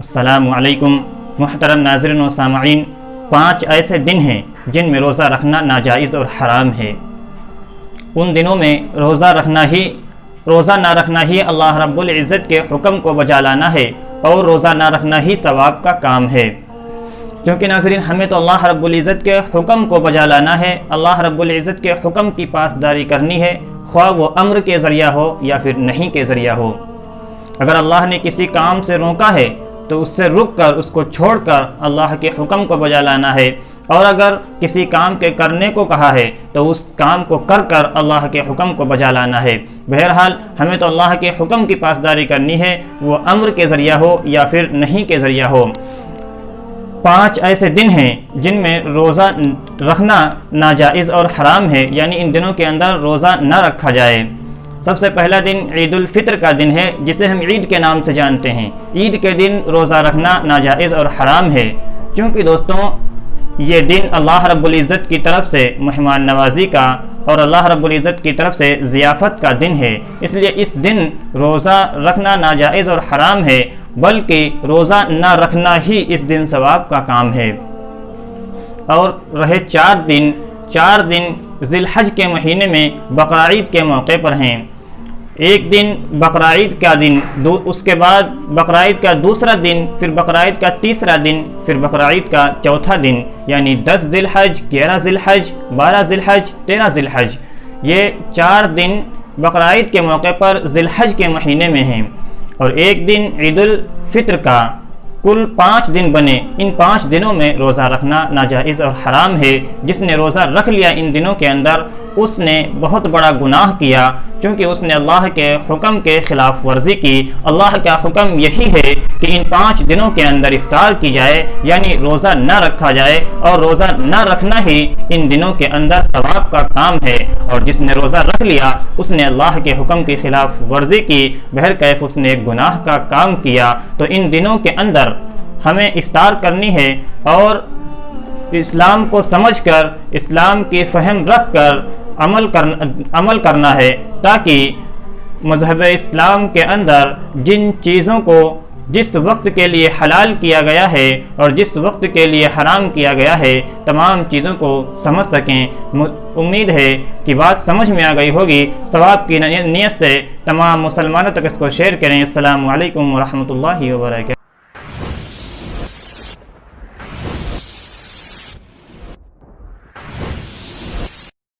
अस्सलामु अलैकुम मुहतरम नाज़रीन व सामईन। 5 ऐसे दिन हैं जिन में रोज़ा रखना नाजायज़ और हराम है। उन दिनों में रोज़ा ना रखना ही अल्लाह रब्बुल इज़्ज़त के हुक्म को बजा लाना है और रोज़ा ना रखना ही सवाब का काम है। क्योंकि नाज़रीन, हमें तो अल्लाह रब्बुल इज़्ज़त के हुक्म को बजा लाना है, अल्लाह रब्बुल इज़्ज़त के हुक्म की पासदारी करनी है, ख्वाह वो अम्र के ज़रिया हो या फिर नहीं के ज़रिया हो। अगर अल्लाह ने किसी काम से रोका है तो उससे रुक कर, उसको छोड़कर अल्लाह के हुक्म को बजा लाना है, और अगर किसी काम के करने को कहा है तो उस काम को कर कर अल्लाह के हुक्म को बजा लाना है। बहरहाल हमें तो अल्लाह के हुक्म की पासदारी करनी है, वो अम्र के ज़रिया हो या फिर नहीं के ज़रिया हो। 5 ऐसे दिन हैं जिनमें रोज़ा रखना नाजायज़ और हराम है, यानी इन दिनों के अंदर रोज़ा न रखा जाए। सबसे पहला दिन ईद उल फित्र का दिन है, जिसे हम ईद के नाम से जानते हैं। ईद के दिन रोज़ा रखना नाजायज़ और हराम है, क्योंकि दोस्तों ये दिन अल्लाह रब्बुल इज़्ज़त की तरफ से मेहमान नवाजी का और अल्लाह रब्बुल इज़्ज़त की तरफ से ज़ियाफ़त का दिन है। इसलिए इस दिन रोज़ा रखना नाजायज़ और हराम है, बल्कि रोज़ा ना रखना ही इस दिन सवाब का काम है। और रहे 4 दिन ज़िलहज के महीने में बकरीद के मौके पर हैं। एक दिन बकरीद का दिन, उसके बाद बकरीद का दूसरा दिन, फिर बकरीद का तीसरा दिन, फिर बकरीद का चौथा दिन, यानी 10 ज़िलहज, 11 ज़िलहज, 12 ज़िलहज, 13 ज़िलहज। ये 4 दिन बकरीद के मौके पर ज़िलहज के महीने में हैं, और एक दिन ईद उल फित्र का। कुल 5 दिन बने। इन 5 दिनों में रोज़ा रखना नाजायज़ और हराम है। जिसने रोज़ा रख लिया इन दिनों के अंदर, उसने बहुत बड़ा गुनाह किया, क्योंकि उसने अल्लाह के हुक्म के ख़िलाफ़ वर्जी की। अल्लाह का हुक्म यही है कि इन 5 दिनों के अंदर इफ्तार की जाए, यानी रोज़ा न रखा जाए, और रोज़ा न रखना ही इन दिनों के अंदर सवाब का काम है। और जिसने रोज़ा रख लिया उसने अल्लाह के हुक्म की ख़िलाफ़ वर्जी की, बहरकैफ उसने एक गुनाह का काम किया। तो इन दिनों के अंदर हमें इफ्तार करनी है और इस्लाम को समझकर, इस्लाम की फ़हम रख कर अमल करना है, ताकि मज़हब इस्लाम के अंदर जिन चीज़ों को जिस वक्त के लिए हलाल किया गया है और जिस वक्त के लिए हराम किया गया है, तमाम चीज़ों को समझ सकें। उम्मीद है कि बात समझ में आ गई होगी। सवाब की नीयत से तमाम मुसलमानों तक इसको शेयर करें। अस्सलामु अलैकुम व रहमतुल्लाहि व बरकातहू।